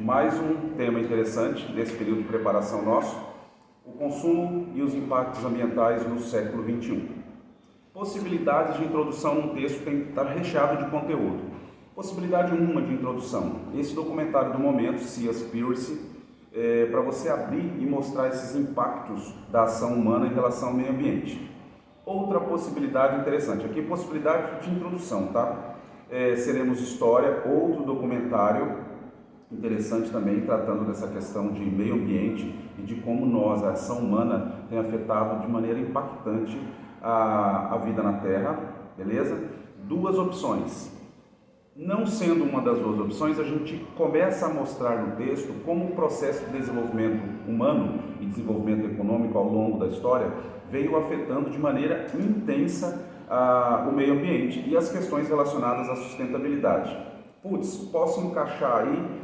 mais um tema interessante nesse período de preparação nosso, o consumo e os impactos ambientais no século XXI. Possibilidades de introdução no texto tem que estar recheado de conteúdo. Possibilidade 1 de introdução, esse documentário do momento, Seaspiracy, para você abrir e mostrar esses impactos da ação humana em relação ao meio ambiente. Outra possibilidade interessante, aqui possibilidade de introdução, tá? Seremos História, outro documentário interessante também, tratando dessa questão de meio ambiente e de como nós, a ação humana, tem afetado de maneira impactante a vida na Terra, beleza? Duas opções. Não sendo uma das duas opções, a gente começa a mostrar no texto como o processo de desenvolvimento humano e desenvolvimento econômico ao longo da história veio afetando de maneira intensa o meio ambiente e as questões relacionadas à sustentabilidade. Posso encaixar aí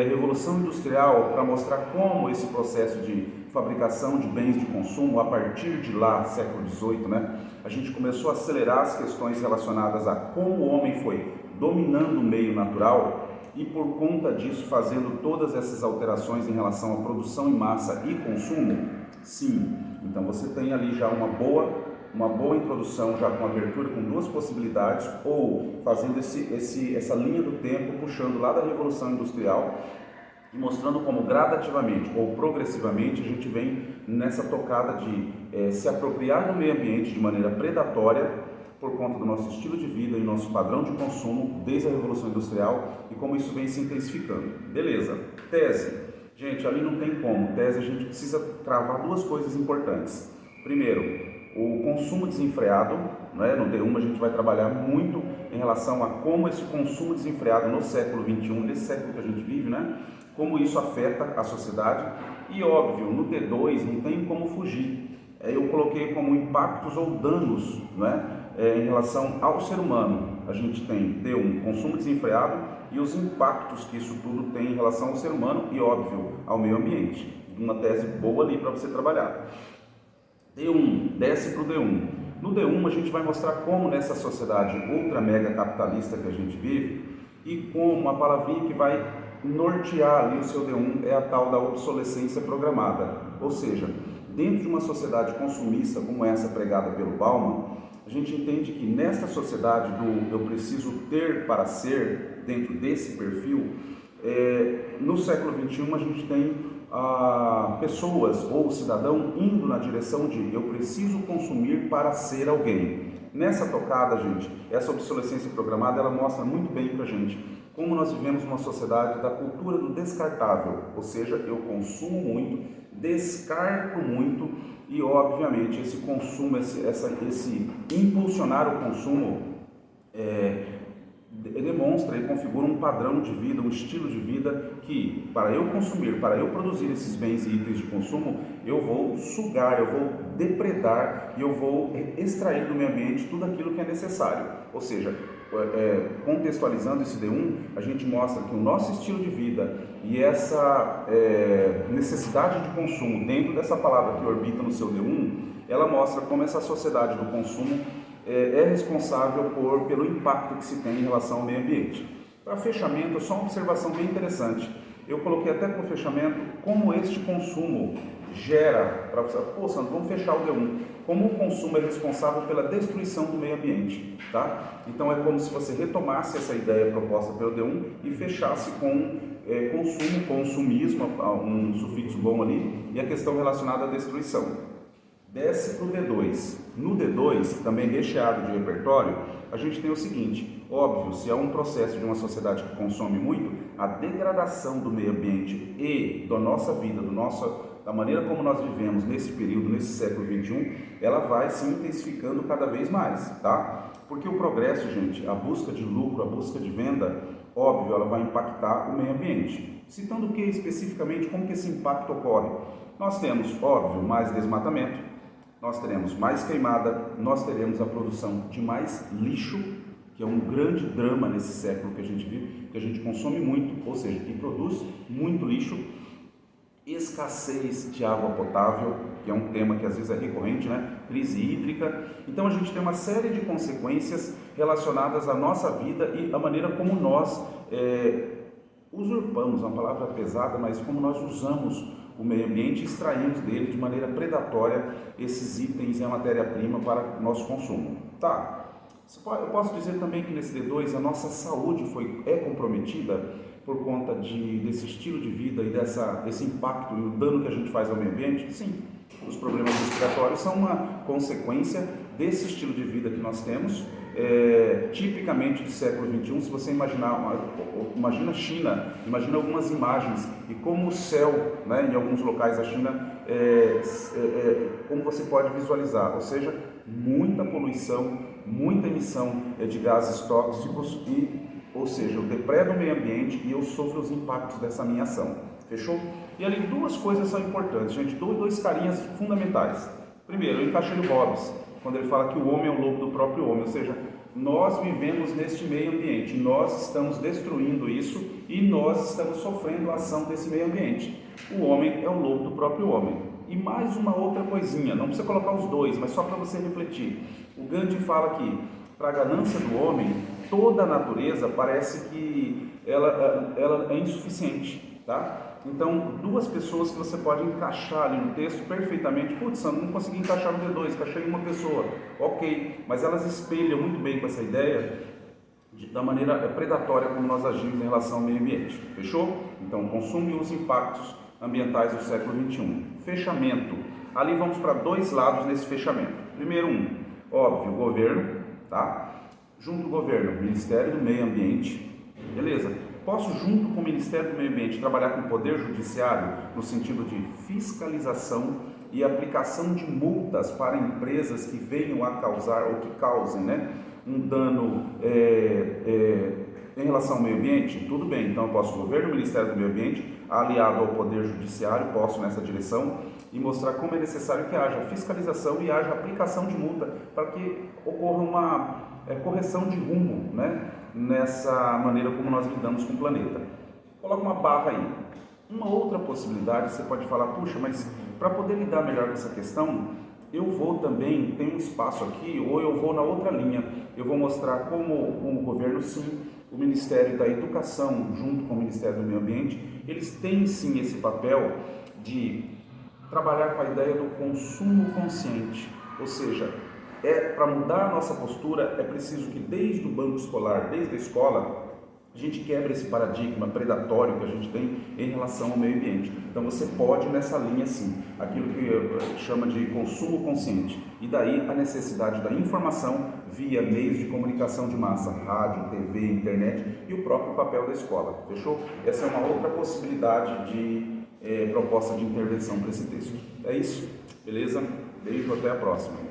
Revolução Industrial para mostrar como esse processo de fabricação de bens de consumo, a partir de lá, século XVIII, né, a gente começou a acelerar as questões relacionadas a como o homem foi dominando o meio natural e por conta disso fazendo todas essas alterações em relação à produção em massa e consumo? Sim, então você tem ali já uma boa introdução, já com abertura com duas possibilidades, ou fazendo essa linha do tempo, puxando lá da Revolução Industrial e mostrando como gradativamente ou progressivamente a gente vem nessa tocada de se apropriar do meio ambiente de maneira predatória por conta do nosso estilo de vida e nosso padrão de consumo desde a Revolução Industrial e como isso vem se intensificando. Beleza. Tese. Gente, ali não tem como. Tese, a gente precisa cravar duas coisas importantes. Primeiro, o consumo desenfreado, né? No D1 a gente vai trabalhar muito em relação a como esse consumo desenfreado no século XXI, nesse século que a gente vive, né? Como isso afeta a sociedade. E óbvio, no D2 não tem como fugir. Eu coloquei como impactos ou danos, né? Em relação ao ser humano. A gente tem D1, consumo desenfreado, e os impactos que isso tudo tem em relação ao ser humano e, óbvio, ao meio ambiente. Uma tese boa ali para você trabalhar. D1, desce para o D1. No D1 a gente vai mostrar como nessa sociedade ultra mega capitalista que a gente vive e como uma palavrinha que vai nortear ali o seu D1 é a tal da obsolescência programada. Ou seja, dentro de uma sociedade consumista como essa pregada pelo Bauman, a gente entende que nesta sociedade do eu preciso ter para ser, dentro desse perfil, no século XXI a gente tem pessoas ou cidadão indo na direção de eu preciso consumir para ser alguém. Nessa tocada, gente, essa obsolescência programada, ela mostra muito bem pra gente como nós vivemos uma sociedade da cultura do descartável, ou seja, eu consumo muito, descarto muito e, obviamente, esse consumo, esse impulsionar o consumo demonstra e configura um padrão de vida, um estilo de vida que, para eu consumir, para eu produzir esses bens e itens de consumo, eu vou sugar, eu vou depredar e eu vou extrair do meio ambiente tudo aquilo que é necessário. Ou seja, contextualizando esse D1, a gente mostra que o nosso estilo de vida e essa necessidade de consumo dentro dessa palavra que orbita no seu D1, ela mostra como essa sociedade do consumo é responsável pelo impacto que se tem em relação ao meio ambiente. Para fechamento, só uma observação bem interessante. Eu coloquei até para o fechamento como este consumo gera, pô, Sandro, vamos fechar o D1, como o consumo é responsável pela destruição do meio ambiente, tá? Então é como se você retomasse essa ideia proposta pelo D1 e fechasse com consumo, consumismo, um sufixo bom ali, e a questão relacionada à destruição. Desce para o D2. No D2, também recheado de repertório, a gente tem o seguinte: óbvio, se é um processo de uma sociedade que consome muito, a degradação do meio ambiente e da nossa vida, da maneira como nós vivemos nesse período, nesse século XXI, ela vai se intensificando cada vez mais, tá? Porque o progresso, gente, a busca de lucro, a busca de venda, óbvio, ela vai impactar o meio ambiente. Citando o que especificamente, como que esse impacto ocorre? Nós temos, óbvio, mais desmatamento, nós teremos mais queimada, nós teremos a produção de mais lixo, que é um grande drama nesse século que a gente vive, que a gente consome muito, ou seja, que produz muito lixo, escassez de água potável, que é um tema que às vezes é recorrente, né? Crise hídrica. Então a gente tem uma série de consequências relacionadas à nossa vida e à maneira como nós usurpamos, uma palavra pesada, mas como nós usamos o meio ambiente e extraímos dele de maneira predatória esses itens e a matéria-prima para nosso consumo. Tá, eu posso dizer também que nesse D2 a nossa saúde é comprometida por conta desse estilo de vida e desse impacto e o dano que a gente faz ao meio ambiente? Sim, os problemas respiratórios são uma consequência desse estilo de vida que nós temos, tipicamente do século XXI. Se você imagina a China, imagina algumas imagens e como o céu, né, em alguns locais da China, como você pode visualizar, ou seja, muita poluição, muita emissão de gases tóxicos ou seja, eu depredo o meio ambiente e eu sofro os impactos dessa minha ação. Fechou? E ali duas coisas são importantes, gente, dois carinhas fundamentais. Primeiro, eu encaixei o Hobbes, quando ele fala que o homem é o lobo do próprio homem, ou seja, nós vivemos neste meio ambiente, nós estamos destruindo isso e nós estamos sofrendo a ação desse meio ambiente. O homem é o lobo do próprio homem. E mais uma outra coisinha, não precisa colocar os dois, mas só para você refletir. O Gandhi fala que, para a ganância do homem, toda a natureza parece que ela é insuficiente, tá? Então, duas pessoas que você pode encaixar ali no texto perfeitamente. Putz, eu não consegui encaixar no D2, encaixei em uma pessoa. Ok, mas elas espelham muito bem com essa ideia da maneira predatória como nós agimos em relação ao meio ambiente. Fechou? Então, consumo e os impactos ambientais do século XXI. Fechamento. Ali vamos para dois lados nesse fechamento. Primeiro óbvio, o governo, tá? Junto ao governo, Ministério do Meio Ambiente, beleza? Posso, junto com o Ministério do Meio Ambiente, trabalhar com o Poder Judiciário no sentido de fiscalização e aplicação de multas para empresas que venham a causar ou que causem, né, um dano em relação ao meio ambiente? Tudo bem, então eu posso, o governo, o Ministério do Meio Ambiente, aliado ao Poder Judiciário, posso nessa direção e mostrar como é necessário que haja fiscalização e haja aplicação de multa para que ocorra uma correção de rumo, né, nessa maneira como nós lidamos com o planeta. Coloca uma barra aí. Uma outra possibilidade, você pode falar, puxa, mas para poder lidar melhor com essa questão, eu vou também, tem um espaço aqui, ou eu vou na outra linha, eu vou mostrar como o governo, sim, o Ministério da Educação, junto com o Ministério do Meio Ambiente, eles têm sim esse papel de trabalhar com a ideia do consumo consciente, ou seja, para mudar a nossa postura é preciso que desde o banco escolar, desde a escola, a gente quebre esse paradigma predatório que a gente tem em relação ao meio ambiente. Então você pode nessa linha sim, aquilo que chama de consumo consciente, e daí a necessidade da informação via meios de comunicação de massa, rádio, TV, internet e o próprio papel da escola. Fechou? Essa é uma outra possibilidade de proposta de intervenção para esse texto. É isso? Beleza? Beijo, até a próxima.